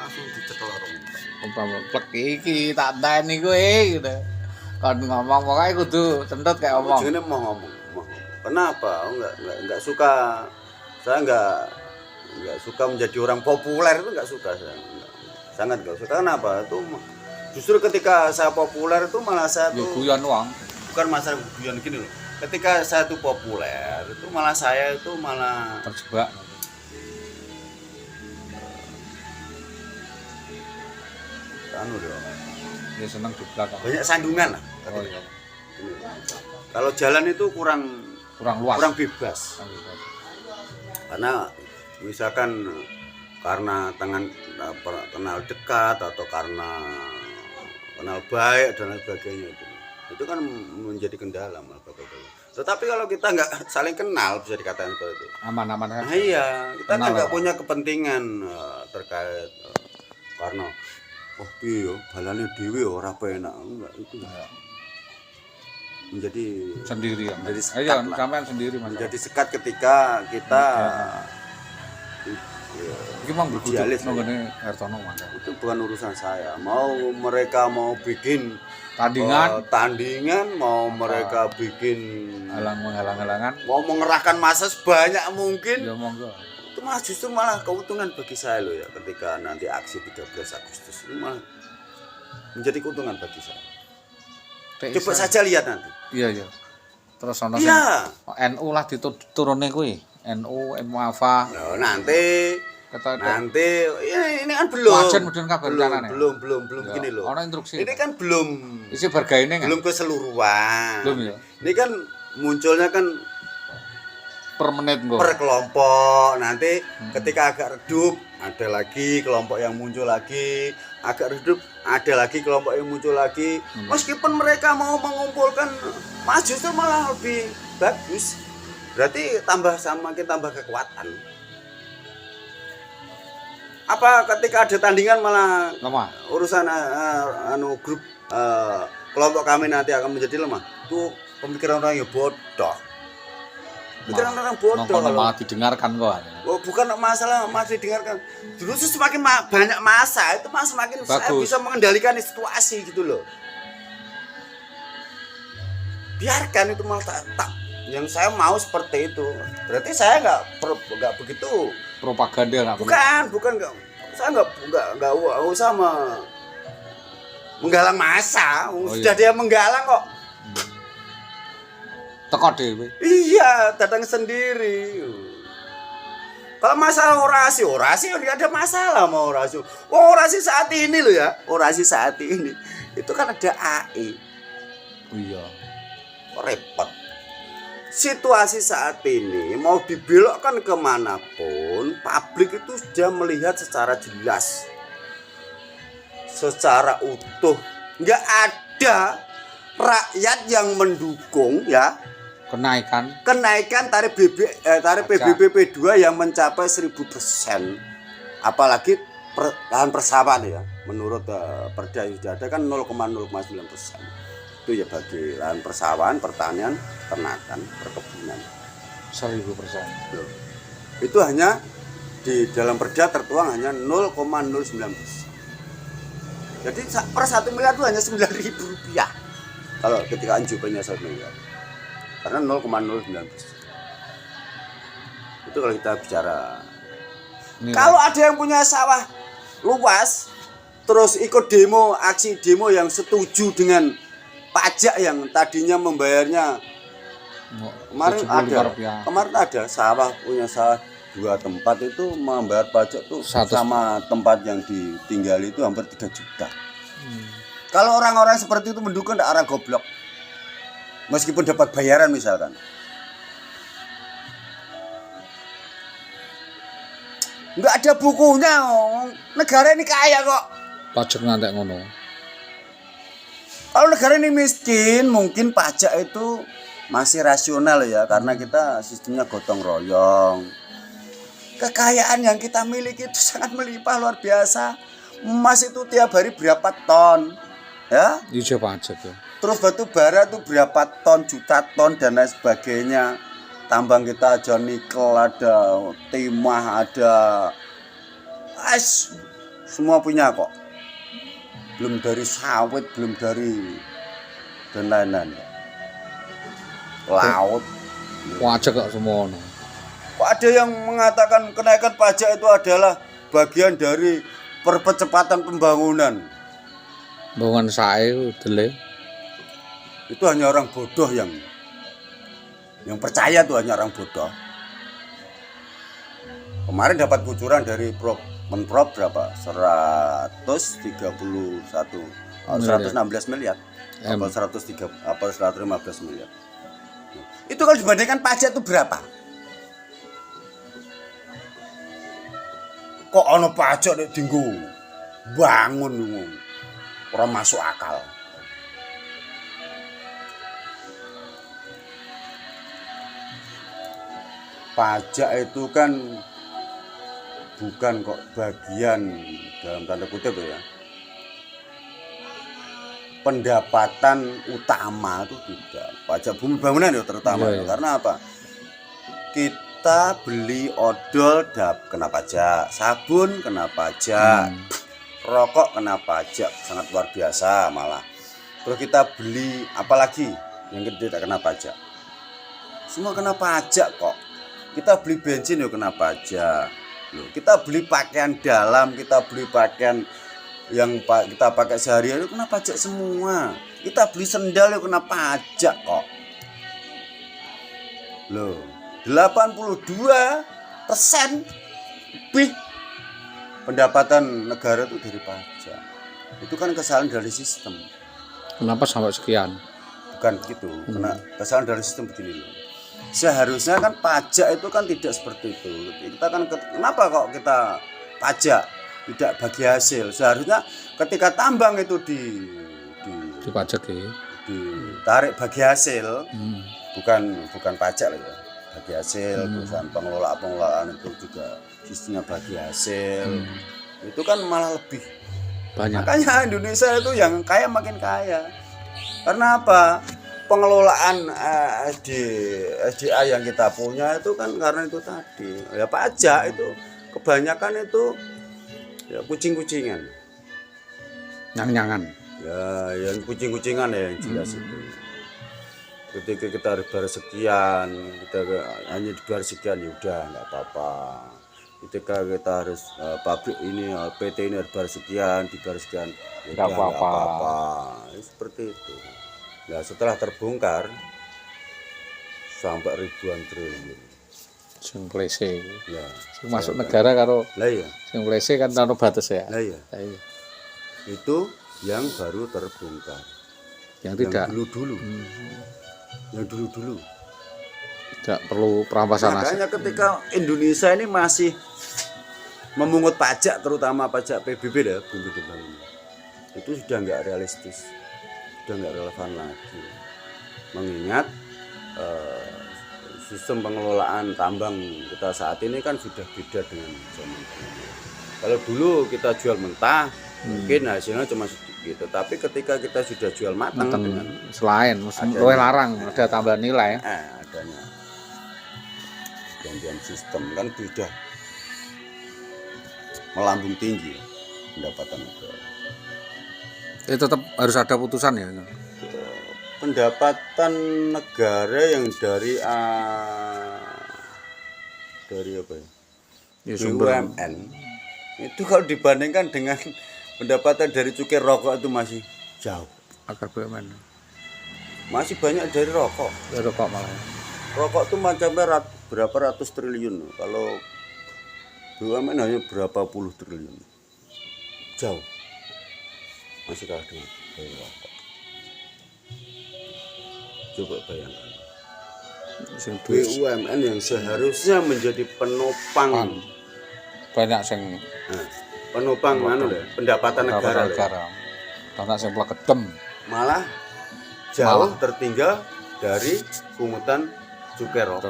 langsung dicekel orang. Plek iki tak enteni kowe gitu. Kon ngomong pokoke kudu centut kayak omong. Jenenge mau ngomong. Kenapa? Aku enggak suka. Saya enggak suka menjadi orang populer, itu enggak suka saya. Sangat enggak suka. Kenapa? Itu justru ketika saya populer itu malah saya tuh Guyon wong. bukan masalah guyon gini loh. Ketika saya tuh populer, itu malah saya itu malah Terjebak. anu dong. Ya seneng di belakang. Banyak sandungan lah. Oh iya. Kalau jalan itu kurang Luas. kurang bebas. Karena misalkan karena kenal dekat atau karena kenal baik dan lain sebagainya itu kan menjadi kendala malah betul. Tetapi kalau kita nggak saling kenal bisa dikatakan seperti itu. Aman-aman kan. Nah iya, kita nggak punya kepentingan terkait karena piye balane dhewe ora penak enggak itu. Menjadi Sendiri ya. Menjadi sekat Ayo lah. sampean sendiri Mas. Menjadi sekat ketika kita Iki mang berkutik idealis, nggone Hartono Mas. itu bukan urusan saya. Mau mereka mau bikin tandingan, mau mereka bikin halangan, mau mengerahkan massa sebanyak mungkin. ya monggo. Itu malah justru malah keuntungan bagi saya loh ya ketika nanti aksi 13 Agustus itu malah menjadi keuntungan bagi saya. Coba saja lihat nanti. Iya. Terus ana Iya. NU lah diturune kuwi. NU Muafa. Nah, nanti Kata nanti ya ini kan belum. Wajan mudun kabar rencanane. Belum Ya, gini loh. ana instruksi. Ini kan belum Isi bergaine kan? belum keseluruhan. Belum ya. Ini kan munculnya kan Per menit kok. per kelompok. Nanti ketika agak redup ada lagi kelompok yang muncul lagi, agak redup ada lagi kelompok yang muncul lagi. Meskipun mereka mau mengumpulkan maju itu malah lebih bagus. Berarti semakin tambah kekuatan. Apa ketika ada tandingan malah Lemah. urusan grup kelompok kami nanti akan menjadi lemah. Itu pemikiran orang yang bodoh. Pemikiran orang bodoh. Nongkrong malah didengarkan kok. Oh, bukan masalah masih didengarkan. Justru semakin banyak masa itu semakin saya bisa mengendalikan situasi gitu loh. Biarkan itu malah tak yang saya mau seperti itu. Berarti saya nggak begitu Propaganda lah. bukan enggak. Saya enggak usah menggalang massa. Sudah dia menggalang kok. Teko dhewe. Iya, datang sendiri. Kalau masalah orasi enggak ada masalah mau orasi. Oh, orasi saat ini loh ya. Orasi saat ini. Itu kan ada AI. Iya. Repot. Situasi saat ini mau dibelokkan kemanapun, publik itu sudah melihat secara jelas, secara utuh. Nggak ada rakyat yang mendukung ya kenaikan tarif PBB 2 yang mencapai 1000%. Apalagi lahan persawahan ya, menurut Perda yang sudah ada kan 0,09%. Itu ya bagi lahan persawahan, pertanian, ternakan, perkebunan 1000%. itu hanya di dalam perda tertuang hanya 0,09%. Jadi per 1 miliar itu hanya Rp9.000 kalau ketika anjurannya 1 miliar karena 0,09%. Itu kalau kita bicara kalau ada yang punya sawah luas terus ikut aksi demo yang setuju dengan pajak yang tadinya membayarnya kemarin ada punya sawah 2 tempat itu membayar pajak tuh sama tempat yang ditinggali itu hampir 3 juta. Kalau orang-orang seperti itu mendukung tidak orang goblok meskipun dapat bayaran misalkan. Nggak ada bukunya, negara ini kaya kok. Pajak ngantek ngono. Kalau negara ini miskin, mungkin pajak itu masih rasional ya, karena kita sistemnya gotong royong. Kekayaan yang kita miliki itu sangat melimpah luar biasa. Emas itu tiap hari berapa ton, ya? Iya pajak ya. Terus batu bara itu berapa ton, juta ton dan lain sebagainya. Tambang kita ada nikel, ada timah, ada semua punya kok. Belum dari sawit, belum dari dan lain-lain. Laut. Pajak kok semua. Kok ada yang mengatakan kenaikan pajak itu adalah bagian dari percepatan pembangunan. Bangun sae dele. Itu hanya orang bodoh yang percaya, tuh hanya orang bodoh. Kemarin dapat kucuran dari Menprov berapa? 116 miliar. Apa 115 miliar. Itu kalau dibandingkan pajak itu berapa? Kok ono pajak nek dinggo bangun ngono. Ora masuk akal. Pajak itu kan bukan kok bagian dalam tanda kutip ya. Pendapatan utama itu tidak. Pajak bumi bangunan ya terutama ya. Karena apa? Kita beli odol kena pajak, sabun kena pajak, rokok kena pajak, sangat luar biasa malah. Terus kita beli apalagi yang tidak kena pajak? Semua kena pajak kok. Kita beli bensin ya kena pajak. Loh, kita beli pakaian dalam, kita beli pakaian yang kita pakai sehari-hari kena pajak semua. Kita beli sendal ya kena pajak kok. Loh, 82% lebih pendapatan negara itu dari pajak. Itu kan kesalahan dari sistem. Kenapa sampai sekian? Bukan begitu. Kena kesalahan dari sistem begini loh. Seharusnya kan pajak itu kan tidak seperti itu. Kita kan kenapa kok kita pajak tidak bagi hasil? Seharusnya ketika tambang itu dipajak ya. Ditarik bagi hasil, bukan pajak lah ya. Bagi hasil, perusahaan pengelolaan itu juga sistemnya bagi hasil. Itu kan malah lebih banyak. Makanya Indonesia itu yang kaya makin kaya. Karena apa? Pengelolaan SDA yang kita punya itu kan karena itu tadi. Ya pajak itu kebanyakan itu ya kucing-kucingan. Nyang-nyangan. Ya yang kucing-kucingan ya yang jelas itu. Ketika kita harus bayar sekian, kita hanya dibayar sekian ya udah nggak apa-apa. Ketika kita harus pabrik ini PT ini harus bayar sekian, dibayar sekian ya nggak apa-apa. Ya, seperti itu. Nah setelah terbongkar sampai ribuan triliun. Sing plese. Ya. Sing masuk negara karo. Lah iya. Sing plese kan tanpa batas ya. Lah iya. Itu yang baru terbongkar. Yang tidak dulu-dulu. Yang dulu-dulu. Tidak perlu perampasan aset. Makanya ketika Indonesia ini masih memungut pajak, terutama pajak PBB ya, bumi bangunan. Itu sudah nggak realistis. Sudah nggak relevan lagi, mengingat sistem pengelolaan tambang kita saat ini kan sudah beda dengan zaman dulu. Kalau dulu kita jual mentah, mungkin hasilnya cuma sedikit, tetapi ketika kita sudah jual matang dengan selain larang ada tambahan nilai, adanya gantian sistem kan sudah melambung tinggi pendapatan negara. Tetap harus ada putusan ya. Pendapatan negara yang dari apa ya? BUMN itu kalau dibandingkan dengan pendapatan dari cukai rokok itu masih jauh. Akar BUMN. Masih banyak dari rokok. Dari rokok malah. Rokok itu macamnya berapa ratus triliun. Kalau BUMN hanya berapa puluh triliun. Jauh. Masih kalah dengan rokok. Coba bayangkan. BUMN yang seharusnya menjadi penopang banyak sing penopang pendapatan negara. Banyak sing plekedem. Malah jauh tertinggal dari pungutan cukai rokok.